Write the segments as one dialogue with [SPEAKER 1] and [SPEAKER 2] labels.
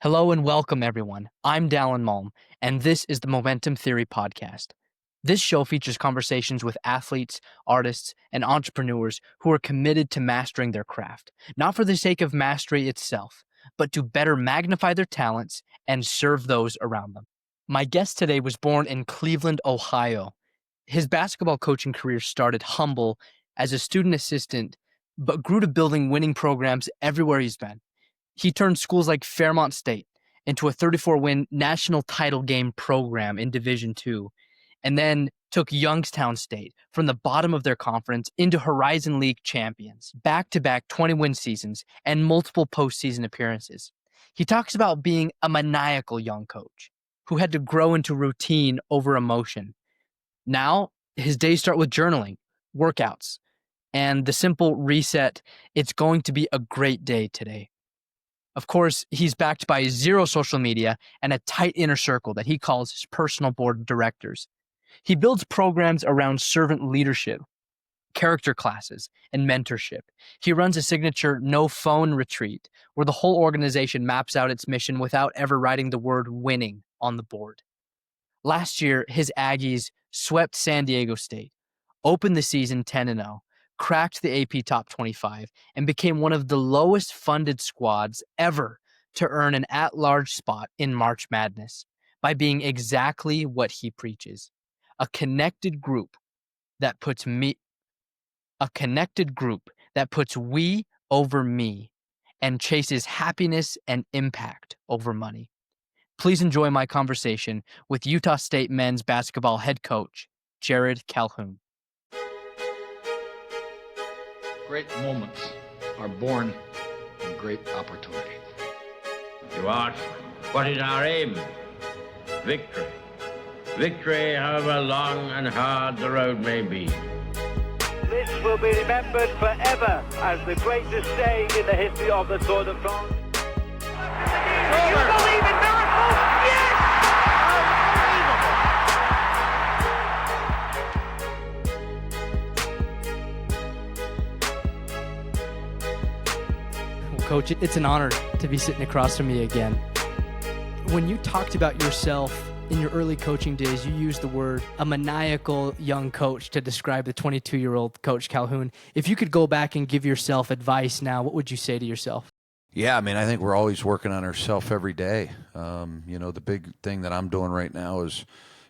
[SPEAKER 1] Hello and welcome, everyone. I'm Dallin Malm, and this is the Momentum Theory Podcast. This show features conversations with athletes, artists, and entrepreneurs who are committed to mastering their craft, not for the sake of mastery itself, but to better magnify their talents and serve those around them. My guest today was born in Cleveland, Ohio. His basketball coaching career started humble as a student assistant, but grew to building winning programs everywhere he's been. He turned schools like Fairmont State into a 34-win national title game program in Division II, and then took Youngstown State from the bottom of their conference into Horizon League champions, back-to-back 20-win seasons, and multiple postseason appearances. He talks about being a maniacal young coach who had to grow into routine over emotion. Now, his days start with journaling, workouts, and the simple reset, it's going to be a great day today. Of course, he's backed by zero social media and a tight inner circle that he calls his personal board of directors. He builds programs around servant leadership, character classes, and mentorship. He runs a signature no phone retreat where the whole organization maps out its mission without ever writing the word winning on the board. Last year, his Aggies swept San Diego State, opened the season 10-0, cracked the AP Top 25, and became one of the lowest funded squads ever to earn an at-large spot in March Madness by being exactly what he preaches, a connected group that puts we over me and chases happiness and impact over money. Please enjoy my conversation with Utah State men's basketball head coach, Jerrod Calhoun.
[SPEAKER 2] Great moments are born from great opportunity.
[SPEAKER 3] You ask, what is our aim? Victory. Victory, however long and hard the road may be.
[SPEAKER 4] This will be remembered forever as the greatest day in the history of the Tour de France. You believe in miracles? Yes!
[SPEAKER 1] Coach, it's an honor to be sitting across from me again. When you talked about yourself in your early coaching days, you used the word a maniacal young coach to describe the 22-year-old Coach Calhoun. If you could go back and give yourself advice now, what would you say to yourself?
[SPEAKER 5] Yeah, I mean, I think we're always working on ourselves every day. The big thing that I'm doing right now is,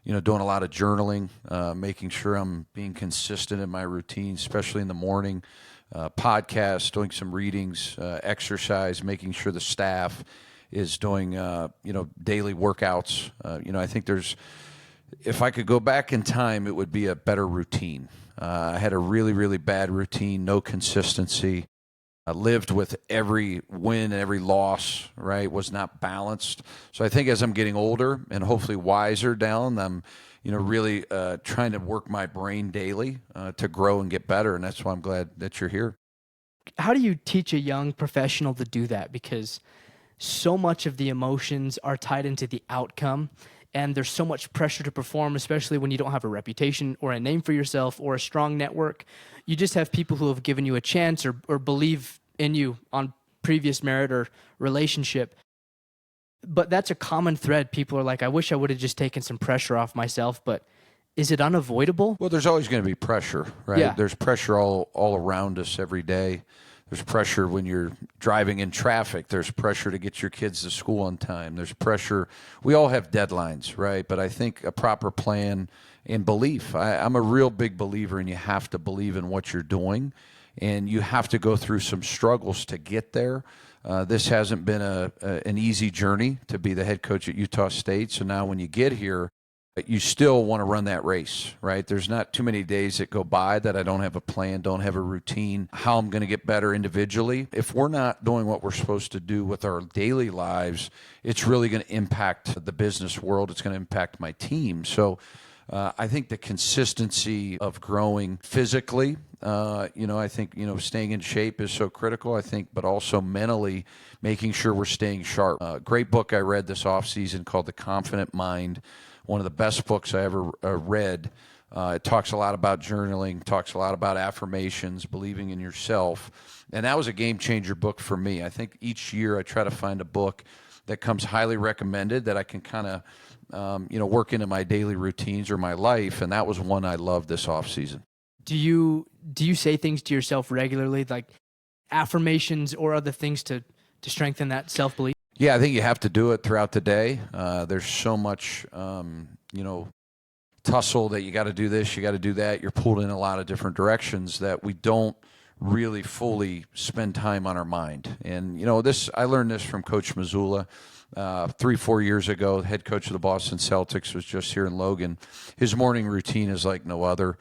[SPEAKER 5] doing a lot of journaling, making sure I'm being consistent in my routine, especially in the morning. Podcasts, doing some readings, exercise, making sure the staff is doing, daily workouts. I think if I could go back in time, it would be a better routine. I had a really, really bad routine, no consistency. I lived with every win and every loss, right, was not balanced. So I think as I'm getting older and hopefully wiser down, I'm really trying to work my brain daily to grow and get better, and that's why I'm glad that you're here.
[SPEAKER 1] How do you teach a young professional to do that? Because so much of the emotions are tied into the outcome, and there's so much pressure to perform, especially when you don't have a reputation or a name for yourself or a strong network. You just have people who have given you a chance or believe in you on previous merit or relationship. But that's a common thread. People are like, I wish I would have just taken some pressure off myself, but is it unavoidable?
[SPEAKER 5] Well, there's always going to be pressure, right?
[SPEAKER 1] Yeah.
[SPEAKER 5] There's pressure all around us every day. There's pressure when you're driving in traffic. There's pressure to get your kids to school on time. There's pressure. We all have deadlines, right? But I think a proper plan and belief. I'm a real big believer in you have to believe in what you're doing, and you have to go through some struggles to get there. This hasn't been an easy journey to be the head coach at Utah State. So now when you get here, you still want to run that race, right? There's not too many days that go by that I don't have a plan, don't have a routine, how I'm going to get better individually. If we're not doing what we're supposed to do with our daily lives, it's really going to impact the business world. It's going to impact my team. So I think the consistency of growing physically, I think, staying in shape is so critical, I think, but also mentally making sure we're staying sharp. Great book I read this offseason called The Confident Mind. One of the best books I ever read. It talks a lot about journaling, talks a lot about affirmations, believing in yourself. And that was a game changer book for me. I think each year I try to find a book that comes highly recommended that I can kind of, work into my daily routines or my life. And that was one I loved this offseason.
[SPEAKER 1] Do you say things to yourself regularly, like affirmations or other things to strengthen that self-belief?
[SPEAKER 5] Yeah, I think you have to do it throughout the day. There's so much, tussle that you got to do this, you got to do that. You're pulled in a lot of different directions that we don't really fully spend time on our mind. And, I learned this from Coach Mazzulla 3-4 years ago. The head coach of the Boston Celtics was just here in Logan. His morning routine is like no other.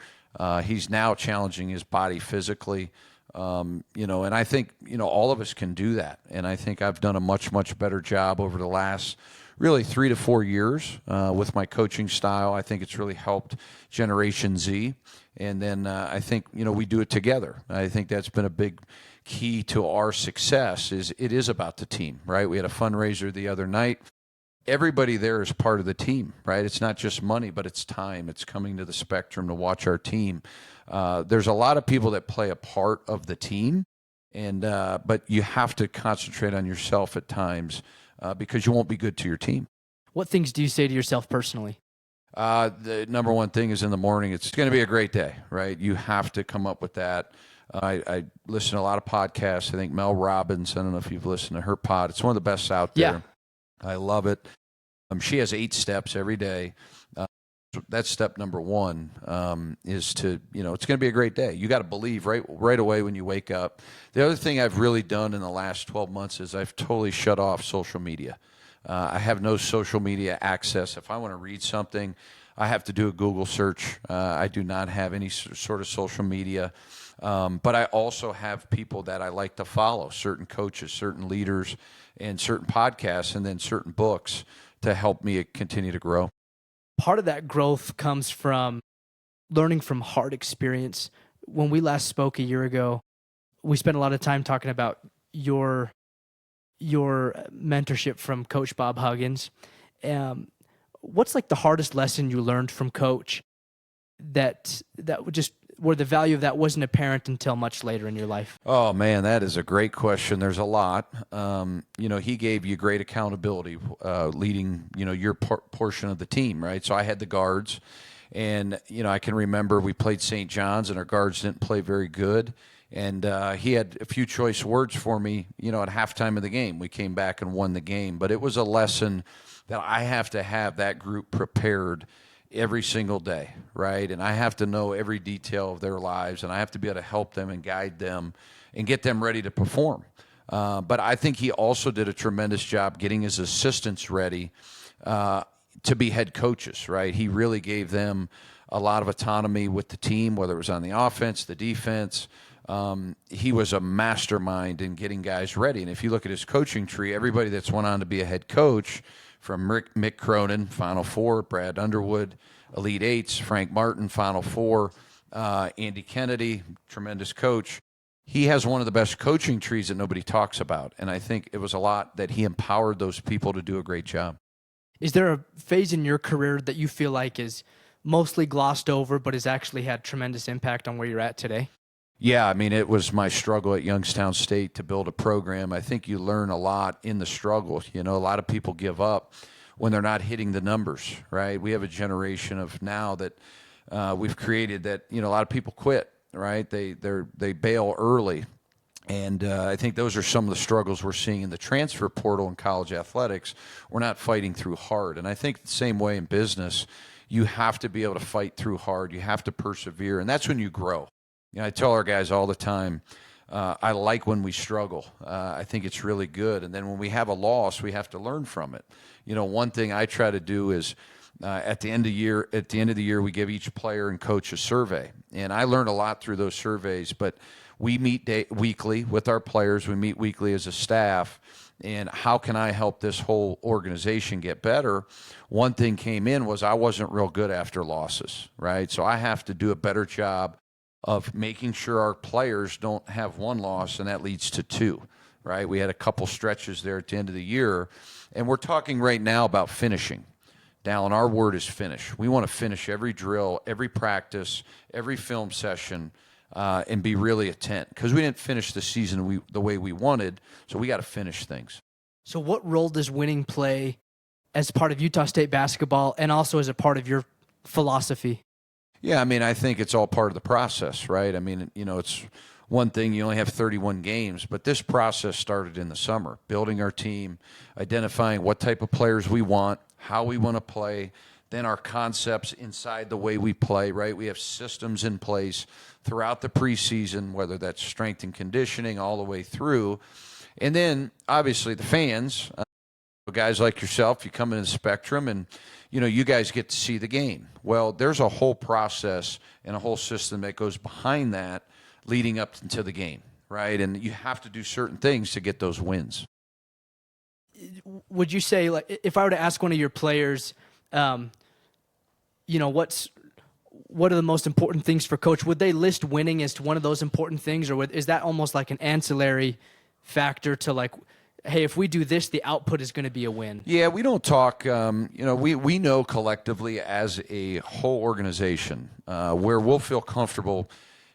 [SPEAKER 5] He's now challenging his body physically. And I think, all of us can do that. And I think I've done a much, much better job over the last really 3 to 4 years with my coaching style. I think it's really helped Generation Z. And then I think, we do it together. I think that's been a big key to our success is it is about the team, right? We had a fundraiser the other night. Everybody there is part of the team, right? It's not just money, but it's time. It's coming to the Spectrum to watch our team. There's a lot of people that play a part of the team, but you have to concentrate on yourself at times because you won't be good to your team.
[SPEAKER 1] What things do you say to yourself personally?
[SPEAKER 5] The number one thing is in the morning, it's going to be a great day, right? You have to come up with that. I listen to a lot of podcasts. I think Mel Robbins, I don't know if you've listened to her pod. It's one of the best out there.
[SPEAKER 1] Yeah.
[SPEAKER 5] I love it. She has 8 steps every day. That's step number one, is to, it's going to be a great day. You got to believe right away when you wake up. The other thing I've really done in the last 12 months is I've totally shut off social media. I have no social media access. If I want to read something, I have to do a Google search. I do not have any sort of social media. But I also have people that I like to follow, certain coaches, certain leaders, and certain podcasts, and then certain books to help me continue to grow.
[SPEAKER 1] Part of that growth comes from learning from hard experience. When we last spoke a year ago, we spent a lot of time talking about your mentorship from Coach Bob Huggins. What's like the hardest lesson you learned from Coach that would just where the value of that wasn't apparent until much later in your life?
[SPEAKER 5] Oh, man, that is a great question. There's a lot. He gave you great accountability leading, your portion of the team, right? So I had the guards, and, I can remember we played St. John's, and our guards didn't play very good. And he had a few choice words for me, at halftime of the game. We came back and won the game. But it was a lesson that I have to have that group prepared every single day, right? And I have to know every detail of their lives, and I have to be able to help them and guide them and get them ready to perform. But I think he also did a tremendous job getting his assistants ready to be head coaches, right? He really gave them a lot of autonomy with the team, whether it was on the offense, the defense. He was a mastermind in getting guys ready. And if you look at his coaching tree, everybody that's went on to be a head coach, from Mick Cronin, Final Four, Brad Underwood, Elite Eights, Frank Martin, Final Four, Andy Kennedy, tremendous coach. He has one of the best coaching trees that nobody talks about. And I think it was a lot that he empowered those people to do a great job.
[SPEAKER 1] Is there a phase in your career that you feel like is mostly glossed over but has actually had tremendous impact on where you're at today?
[SPEAKER 5] Yeah, I mean, it was my struggle at Youngstown State to build a program. I think you learn a lot in the struggle. A lot of people give up when they're not hitting the numbers, right? We have a generation of now that we've created that, a lot of people quit, right? They bail early. And I think those are some of the struggles we're seeing in the transfer portal in college athletics. We're not fighting through hard. And I think the same way in business, you have to be able to fight through hard. You have to persevere. And that's when you grow. I tell our guys all the time, I like when we struggle. I think it's really good. And then when we have a loss, we have to learn from it. One thing I try to do is at the end of the year, we give each player and coach a survey. And I learned a lot through those surveys, but we meet weekly with our players. We meet weekly as a staff. And how can I help this whole organization get better? One thing came in was I wasn't real good after losses, right? So I have to do a better job of making sure our players don't have one loss and that leads to 2, right? We had a couple stretches there at the end of the year, and we're talking right now about finishing. Dallin, our word is finish. We want to finish every drill, every practice, every film session, and be really attent because we didn't finish the season the way we wanted, so we got to finish things.
[SPEAKER 1] So what role does winning play as part of Utah State basketball and also as a part of your philosophy?
[SPEAKER 5] Yeah, I mean, I think it's all part of the process, right? I mean, it's one thing, you only have 31 games, but this process started in the summer, building our team, identifying what type of players we want, how we want to play, then our concepts inside the way we play, right? We have systems in place throughout the preseason, whether that's strength and conditioning all the way through. And then, obviously, the fans, guys like yourself, you come in the spectrum and, you guys get to see the game. Well, there's a whole process and a whole system that goes behind that leading up into the game, right? And you have to do certain things to get those wins.
[SPEAKER 1] Would you say, like, if I were to ask one of your players, what are the most important things for coach? Would they list winning as one of those important things, or is that almost like an ancillary factor to, like, hey, if we do this, the output is going to be a win?
[SPEAKER 5] Yeah, we don't talk, we know collectively as a whole organization where we'll feel comfortable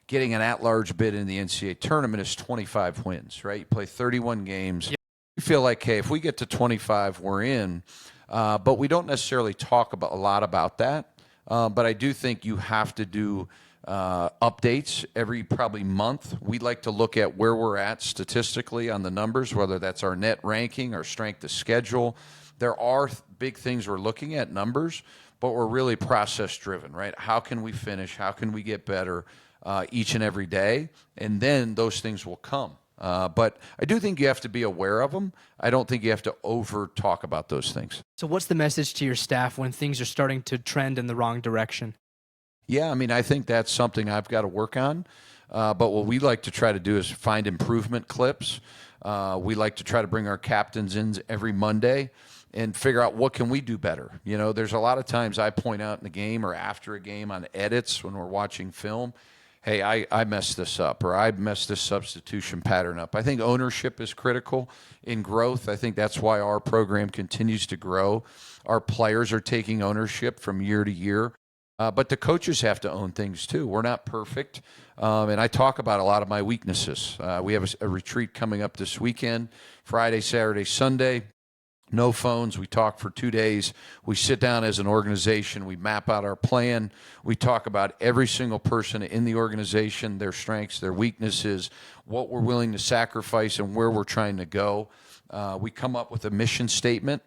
[SPEAKER 5] getting an at-large bid in the NCAA tournament is 25 wins, right? You play 31 games. Yep. You feel like, hey, if we get to 25, we're in. But we don't necessarily talk a lot about that. But I do think you have to do updates every probably month. We like to look at where we're at statistically on the numbers, whether that's our net ranking, our strength of schedule. There are big things we're looking at, numbers, but we're really process-driven, right? How can we finish? How can we get better each and every day? And then those things will come. But I do think you have to be aware of them. I don't think you have to over-talk about those things.
[SPEAKER 1] So what's the message to your staff when things are starting to trend in the wrong direction?
[SPEAKER 5] Yeah, I mean, I think that's something I've got to work on. But what we like to try to do is find improvement clips. We like to try to bring our captains in every Monday and figure out what can we do better. There's a lot of times I point out in the game or after a game on edits when we're watching film, hey, I messed this up, or I messed this substitution pattern up. I think ownership is critical in growth. I think that's why our program continues to grow. Our players are taking ownership from year to year. But the coaches have to own things too. We're not perfect. And I talk about a lot of my weaknesses. We have a retreat coming up this weekend, Friday, Saturday, Sunday. No phones. We talk for 2 days. We sit down as an organization. We map out our plan. We talk about every single person in the organization, their strengths, their weaknesses, what we're willing to sacrifice, and where we're trying to go. We come up with a mission statement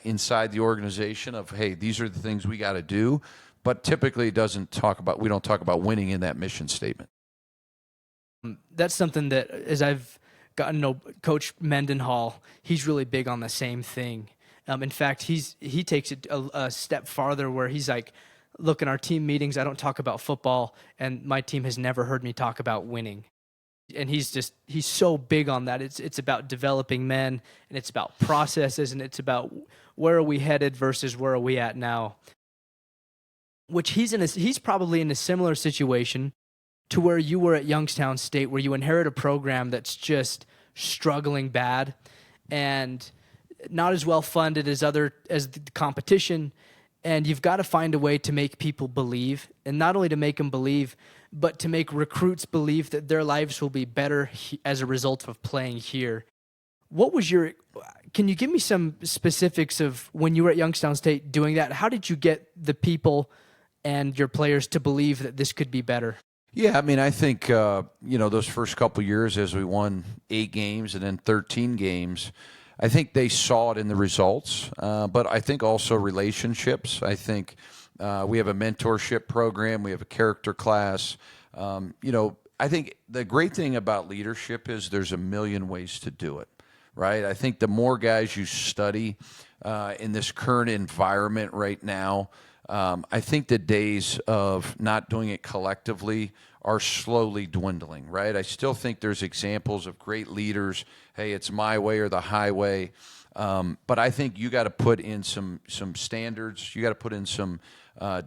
[SPEAKER 5] inside the organization of, hey, these are the things we got to do. But typically we don't talk about winning in that mission statement.
[SPEAKER 1] That's something that, as I've gotten to know Coach Mendenhall, he's really big on the same thing. In fact, he takes it a step farther where he's like, look, in our team meetings, I don't talk about football, and my team has never heard me talk about winning. And he's so big on that. It's about developing men, and it's about processes, and it's about where are we headed versus where are we at now. Which he's probably in a similar situation to where you were at Youngstown State, where you inherit a program that's just struggling bad and not as well funded as the competition, and you've got to find a way to make people believe, and not only to make them believe, but to make recruits believe that their lives will be better as a result of playing here. Can you give me some specifics of when you were at Youngstown State doing that? How did you get the people and your players to believe that this could be better?
[SPEAKER 5] Yeah, I mean, I think, those first couple years as we won 8 games and then 13 games, I think they saw it in the results. But I think also relationships. I think we have a mentorship program. We have a character class. I think the great thing about leadership is there's a million ways to do it, right? I think the more guys you study in this current environment right now, I think the days of not doing it collectively are slowly dwindling, right? I still think there's examples of great leaders. Hey, it's my way or the highway. But I think you got to put in some standards. You got to put in some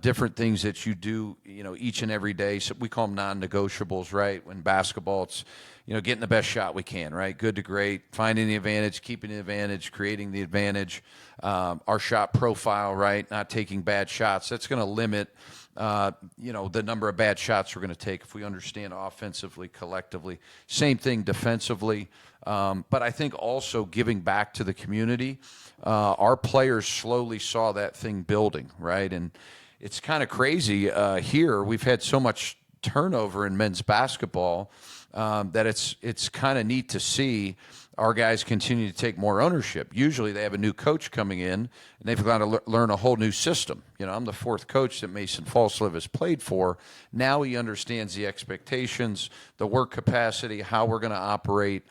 [SPEAKER 5] different things that you do, each and every day. So we call them non-negotiables, right? When basketball, it's, getting the best shot we can, right? Good to great, finding the advantage, keeping the advantage, creating the advantage. Our shot profile, right? Not taking bad shots. That's going to limit the number of bad shots we're going to take if we understand offensively, collectively. Same thing defensively. But I think also giving back to the community. Our players slowly saw that thing building, right? And it's kind of crazy here. We've had so much turnover in men's basketball that it's kind of neat to see our guys continue to take more ownership. Usually they have a new coach coming in, and they've got to learn a whole new system. I'm the fourth coach that Mason Falsliv has played for. Now he understands the expectations, the work capacity, how we're going to operate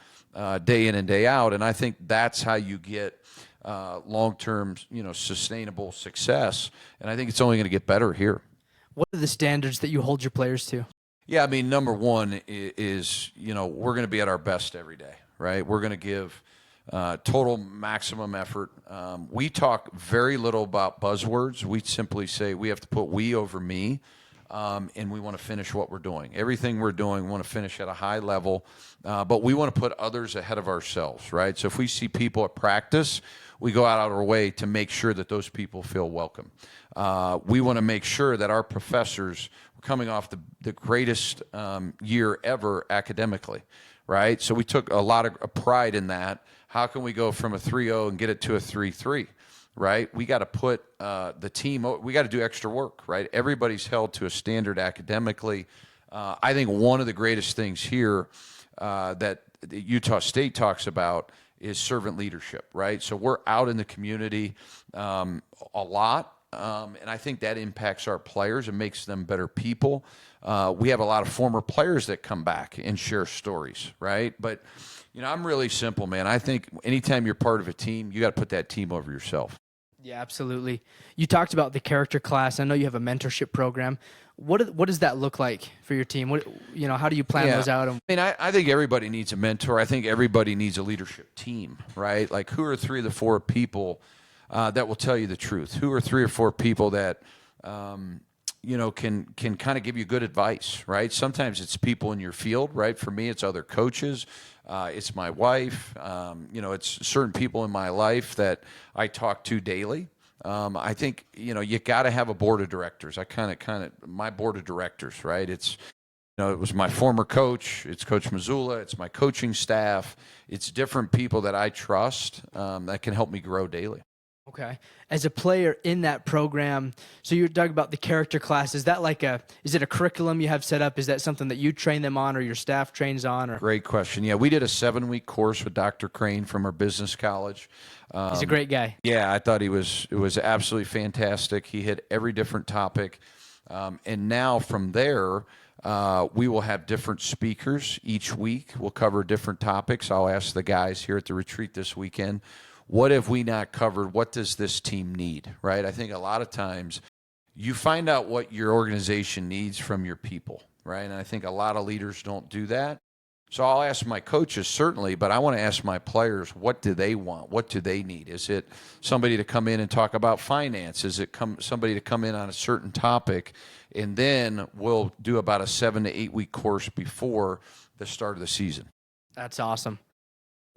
[SPEAKER 5] day in and day out. And I think that's how you get long-term, sustainable success. And I think it's only going to get better here.
[SPEAKER 1] What are the standards that you hold your players to?
[SPEAKER 5] Yeah, I mean, number one is we're going to be at our best every day, right? We're going to give total maximum effort. We talk very little about buzzwords. We simply say we have to put we over me, and we want to finish what we're doing. Everything we're doing, we want to finish at a high level, but we want to put others ahead of ourselves, right? So if we see people at practice, we go out of our way to make sure that those people feel welcome. We want to make sure that our professors are coming off the greatest year ever academically, right? So we took a lot of pride in that. How can we go from a 3.0 and get it to a 3.3, right? We got to put the team, we got to do extra work, right? Everybody's held to a standard academically. I think one of the greatest things here that Utah State talks about is servant leadership, right? So we're out in the community a lot, and I think that impacts our players and makes them better people. We have a lot of former players that come back and share stories, right? But, I'm really simple, man. I think anytime you're part of a team, you got to put that team over yourself.
[SPEAKER 1] Yeah, absolutely. You talked about the character class. I know you have a mentorship program. What does that look like for your team? How do you plan those out?
[SPEAKER 5] I think everybody needs a mentor. I think everybody needs a leadership team, right? Like, who are 3 or 4 people that will tell you the truth? Who are 3 or 4 people that can kind of give you good advice, right? Sometimes it's people in your field, right? For me, it's other coaches. It's my wife. It's certain people in my life that I talk to daily. I think, you got to have a board of directors. My board of directors, right? It's, it was my former coach. It's Coach Missoula. It's my coaching staff. It's different people that I trust that can help me grow daily.
[SPEAKER 1] Okay. As a player in that program, so you're talking about the character class. Is that is it a curriculum you have set up? Is that something that you train them on or your staff trains on? Or?
[SPEAKER 5] Great question. Yeah, we did a 7-week course with Dr. Crane from our business college.
[SPEAKER 1] He's a great guy.
[SPEAKER 5] Yeah, I thought it was absolutely fantastic. He hit every different topic. And now from there, we will have different speakers each week. We'll cover different topics. I'll ask the guys here at the retreat this weekend, what have we not covered? What does this team need, right? I think a lot of times you find out what your organization needs from your people, right? And I think a lot of leaders don't do that. So I'll ask my coaches, certainly, but I want to ask my players, what do they want? What do they need? Is it somebody to come in and talk about finance? Is it somebody to come in on a certain topic? And then we'll do about a 7 to 8 week course before the start of the season.
[SPEAKER 1] That's awesome.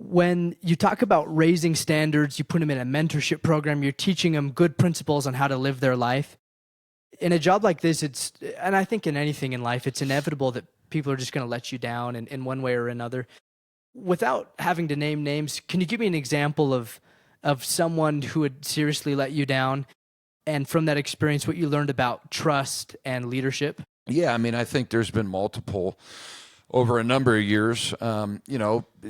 [SPEAKER 1] When you talk about raising standards, you put them in a mentorship program, you're teaching them good principles on how to live their life. In a job like this, and I think in anything in life, it's inevitable that people are just going to let you down in one way or another. Without having to name names, can you give me an example of someone who would seriously let you down? And from that experience, what you learned about trust and leadership? Yeah,
[SPEAKER 5] I think there's been multiple over a number of years,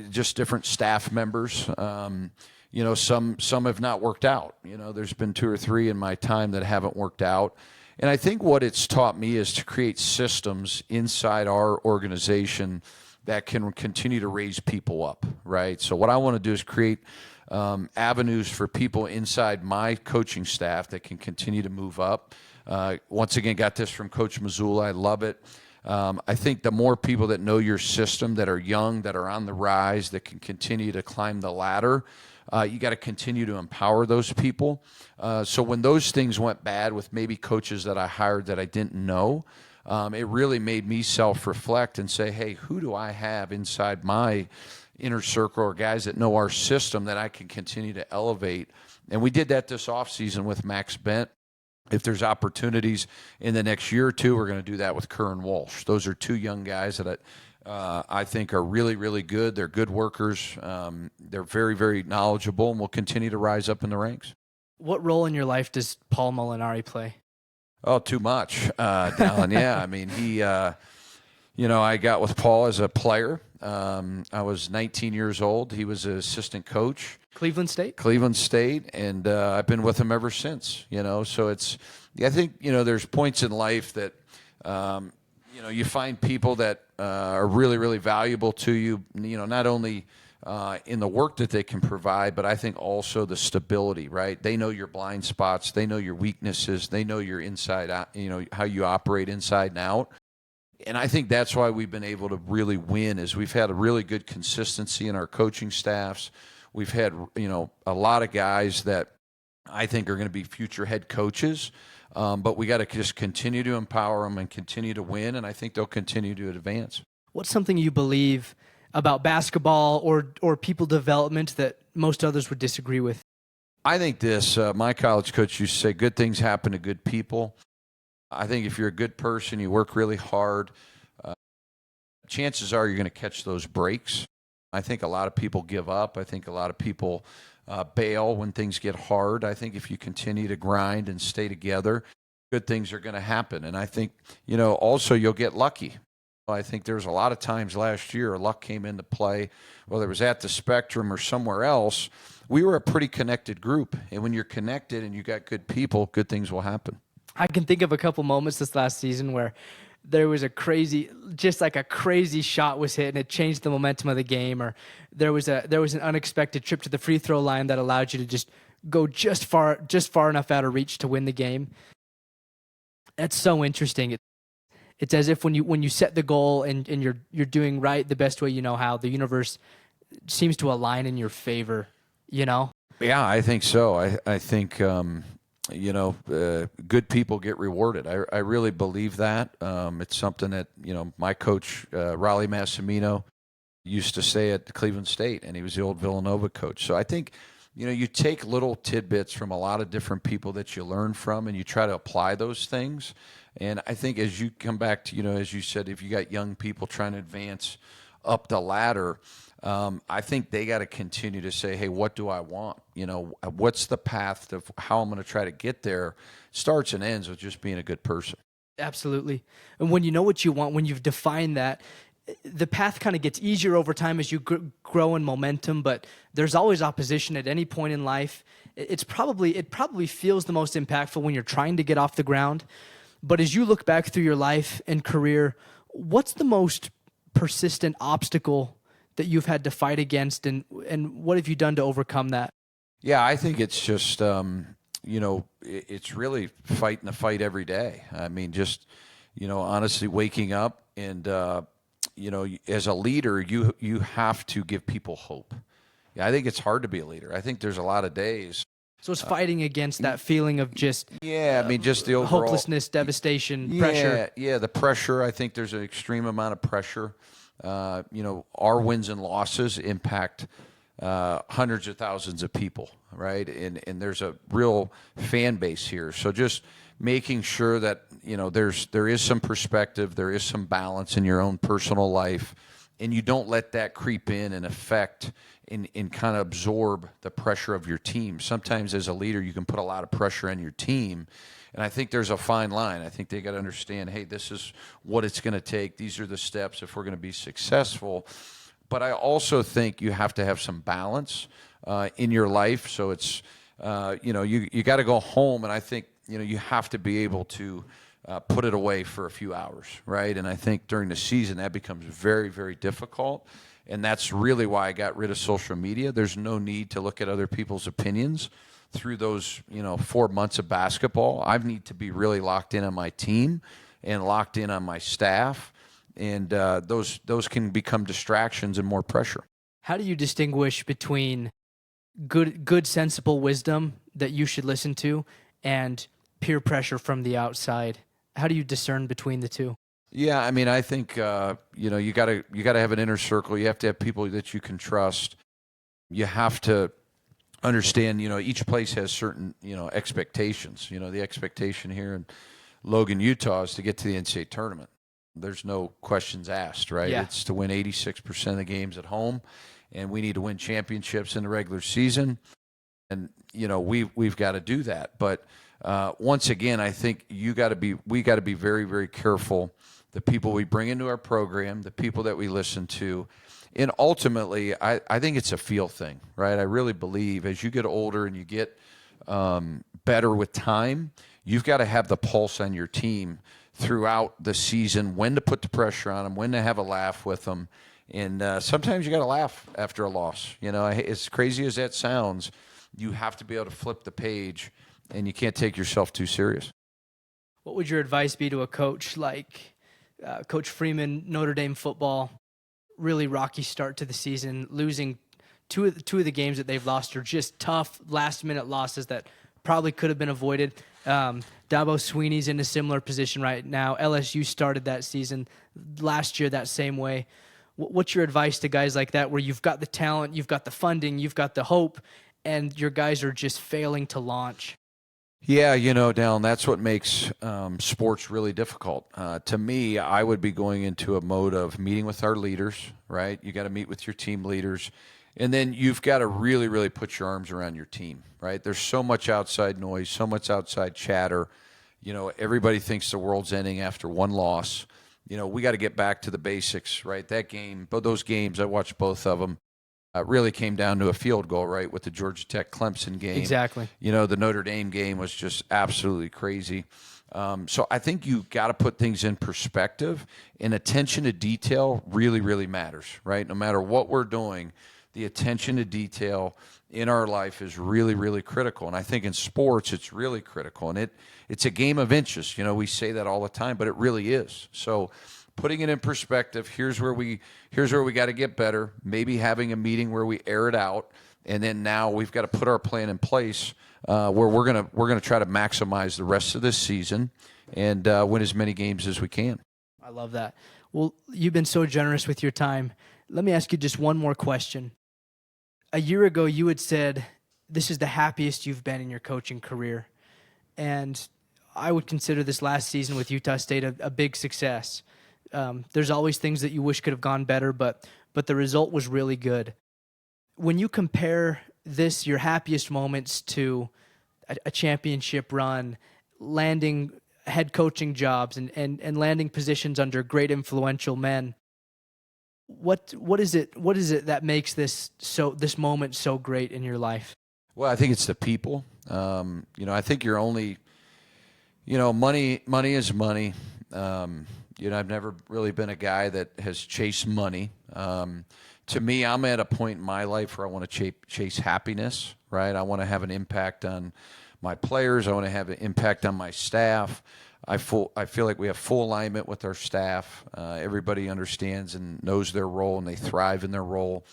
[SPEAKER 5] just different staff members. Some have not worked out. There's been 2 or 3 in my time that haven't worked out. And I think what it's taught me is to create systems inside our organization that can continue to raise people up, right? So what I want to do is create avenues for people inside my coaching staff that can continue to move up. Once again, got this from Coach Missoula. I love it. I think the more people that know your system, that are young, that are on the rise, that can continue to climb the ladder, you got to continue to empower those people. So when those things went bad with maybe coaches that I hired that I didn't know, it really made me self-reflect and say, hey, who do I have inside my inner circle or guys that know our system that I can continue to elevate? And we did that this offseason with Max Bent. If there's opportunities in the next year or two, we're going to do that with Kerr and Walsh. Those are two young guys that I think are really, really good. They're good workers. They're very, very knowledgeable, and will continue to rise up in the ranks.
[SPEAKER 1] What role in your life does Paul Molinari play?
[SPEAKER 5] Oh, too much, Dallin. Yeah, I mean, he, I got with Paul as a player. I was 19 years old. He was an assistant coach.
[SPEAKER 1] Cleveland State, and I've been with him ever since. So I think there's points in life that you find people that are really, really valuable to you. Not only in the work that they can provide, but I think also the stability. Right? They know your blind spots. They know your weaknesses. They know your inside out. How you operate inside and out. And I think that's why we've been able to really win. Is we've had a really good consistency in our coaching staffs. We've had, a lot of guys that I think are going to be future head coaches, but we got to just continue to empower them and continue to win, and I think they'll continue to advance. What's something you believe about basketball or people development that most others would disagree with?
[SPEAKER 5] I think this, my college coach used to say, good things happen to good people. I think if you're a good person, you work really hard, chances are you're going to catch those breaks. I think a lot of people give up. I think a lot of people bail when things get hard. I think if you continue to grind and stay together, good things are going to happen. And I think, also you'll get lucky. I think there's a lot of times last year luck came into play, whether it was at the Spectrum or somewhere else. We were a pretty connected group. And when you're connected and you got good people, good things will happen.
[SPEAKER 1] I can think of a couple moments this last season where there was a crazy shot was hit and it changed the momentum of the game, or there was an unexpected trip to the free throw line that allowed you to just go just far enough out of reach to win the game. That's so interesting. It's as if when you set the goal and you're doing right the best way you know how, the universe seems to align in your favor, Yeah,
[SPEAKER 5] I think so. I think good people get rewarded. I really believe that. It's something that, my coach, Raleigh Massimino, used to say at Cleveland State, and he was the old Villanova coach. So I think, you take little tidbits from a lot of different people that you learn from, and you try to apply those things. And I think as you come back to, as you said, if you got young people trying to advance up the ladder, I think they got to continue to say, hey, what do I want? What's the path to how I'm going to try to get there? Starts and ends with just being a good person.
[SPEAKER 1] Absolutely. And when you know what you want, when you've defined that, the path kind of gets easier over time as you grow in momentum, but there's always opposition at any point in life. It probably feels the most impactful when you're trying to get off the ground. But as you look back through your life and career, what's the most persistent obstacle that you've had to fight against, and what have you done to overcome that? Yeah,
[SPEAKER 5] I think it's just, it's really fighting the fight every day. I mean, just, honestly waking up and, as a leader, you have to give people hope. Yeah, I think it's hard to be a leader. I think there's a lot of days.
[SPEAKER 1] So it's fighting against that feeling of just
[SPEAKER 5] just the overall
[SPEAKER 1] hopelessness, devastation, pressure.
[SPEAKER 5] Yeah, the pressure. I think there's an extreme amount of pressure. Our wins and losses impact hundreds of thousands of people, right? And there's a real fan base here. So just making sure that there is some perspective, there is some balance in your own personal life, and you don't let that creep in and affect and kind of absorb the pressure of your team. Sometimes as a leader, you can put a lot of pressure on your team, and I think there's a fine line. I think they got to understand, hey, this is what it's going to take. These are the steps if we're going to be successful. But I also think you have to have some balance in your life. So it's, you got to go home, and I think, you have to be able to put it away for a few hours, right? And I think during the season that becomes very, very difficult. And that's really why I got rid of social media. There's no need to look at other people's opinions through those, 4 months of basketball. I need to be really locked in on my team and locked in on my staff. And those can become distractions and more pressure.
[SPEAKER 1] How do you distinguish between good sensible wisdom that you should listen to and peer pressure from the outside? How do you discern between the two?
[SPEAKER 5] Yeah, I mean, I think you gotta have an inner circle. You have to have people that you can trust. You have to understand, each place has certain, expectations. The expectation here in Logan, Utah is to get to the NCAA tournament. There's no questions asked, right?
[SPEAKER 1] Yeah.
[SPEAKER 5] It's to win 86% of the games at home, and we need to win championships in the regular season. And, we've got to do that. But once again, I think we got to be very, very careful. The people we bring into our program, the people that we listen to, and ultimately, I think it's a feel thing, right? I really believe as you get older and you get better with time, you've got to have the pulse on your team throughout the season, when to put the pressure on them, when to have a laugh with them. And sometimes you got to laugh after a loss. As crazy as that sounds, you have to be able to flip the page, and you can't take yourself too serious.
[SPEAKER 1] What would your advice be to a coach like Coach Freeman, Notre Dame football? Really rocky start to the season, losing two of the games that they've lost are just tough last-minute losses that probably could have been avoided. Dabo Sweeney's in a similar position right now. LSU started that season last year that same way. What's your advice to guys like that where you've got the talent, you've got the funding, you've got the hope, and your guys are just failing to launch?
[SPEAKER 5] Yeah, Dallin, that's what makes sports really difficult. To me, I would be going into a mode of meeting with our leaders, right? You got to meet with your team leaders. And then you've got to really, really put your arms around your team, right? There's so much outside noise, so much outside chatter. Everybody thinks the world's ending after one loss. We got to get back to the basics, right? That game, those games, I watched both of them. Really came down to a field goal, right, with the Georgia Tech Clemson game.
[SPEAKER 1] Exactly.
[SPEAKER 5] The Notre Dame game was just absolutely crazy. So I think you got to put things in perspective, and attention to detail really, really matters, right? No matter what we're doing, the attention to detail in our life is really, really critical. And I think in sports, it's really critical. And it's a game of inches. We say that all the time, but it really is. So putting it in perspective, here's where we got to get better, maybe having a meeting where we air it out, and then now we've got to put our plan in place where we're gonna try to maximize the rest of this season and win as many games as we can.
[SPEAKER 1] I love that. Well, you've been so generous with your time. Let me ask you just one more question. A year ago, you had said this is the happiest you've been in your coaching career, and I would consider this last season with Utah State a big success. There's always things that you wish could have gone better, but the result was really good. When you compare this, your happiest moments, to a championship run, landing head coaching jobs and landing positions under great influential men, what is it that makes this moment so great in your life?
[SPEAKER 5] Well, I think it's the people. I think you're only, money is money. I've never really been a guy that has chased money. To me, I'm at a point in my life where I want to chase happiness, right? I want to have an impact on my players. I want to have an impact on my staff. I feel like we have full alignment with our staff. Everybody understands and knows their role, and they thrive in their role.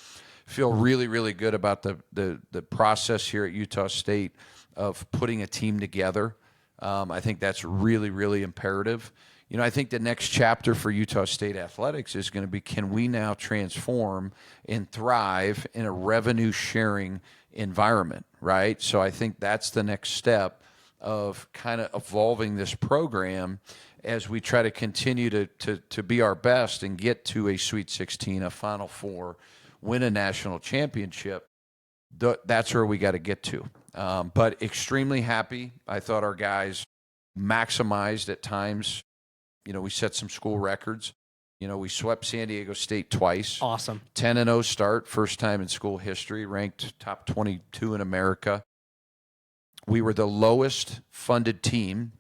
[SPEAKER 5] Feel really, really good about the process here at Utah State of putting a team together. I think that's really, really imperative. I think the next chapter for Utah State athletics is going to be, can we now transform and thrive in a revenue-sharing environment, right? So I think that's the next step of kind of evolving this program as we try to continue to be our best and get to a Sweet 16, a Final Four, win a national championship. That's where we got to get to. But extremely happy. I thought our guys maximized at times. We set some school records. We swept San Diego State twice.
[SPEAKER 1] Awesome.
[SPEAKER 5] 10-0 start, first time in school history, ranked top 22 in America. We were the lowest funded team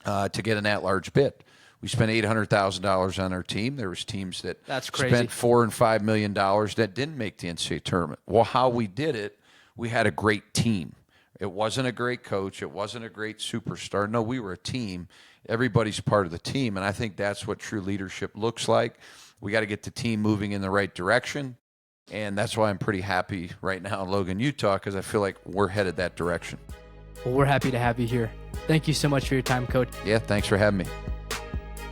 [SPEAKER 5] to get an at-large bid. We spent $800,000 on our team. There was teams that spent $4 and $5 million that didn't make the NCAA tournament. Well, how we did it, we had a great team. It wasn't a great coach. It wasn't a great superstar. No, we were a team. Everybody's part of the team, and I think that's what true leadership looks like. We got to get the team moving in the right direction, and that's why I'm pretty happy right now in Logan, Utah, because I feel like we're headed that direction.
[SPEAKER 1] Well, we're happy to have you here. Thank you so much for your time, Coach.
[SPEAKER 5] Yeah, thanks for having me.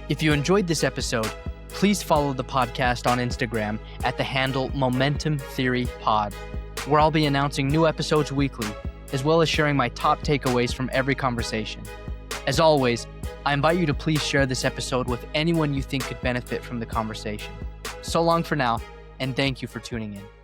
[SPEAKER 1] If you enjoyed this episode, please follow the podcast on Instagram at the handle Momentum Theory Pod. where I'll be announcing new episodes weekly, as well as sharing my top takeaways from every conversation. As always, I invite you to please share this episode with anyone you think could benefit from the conversation. So long for now, and thank you for tuning in.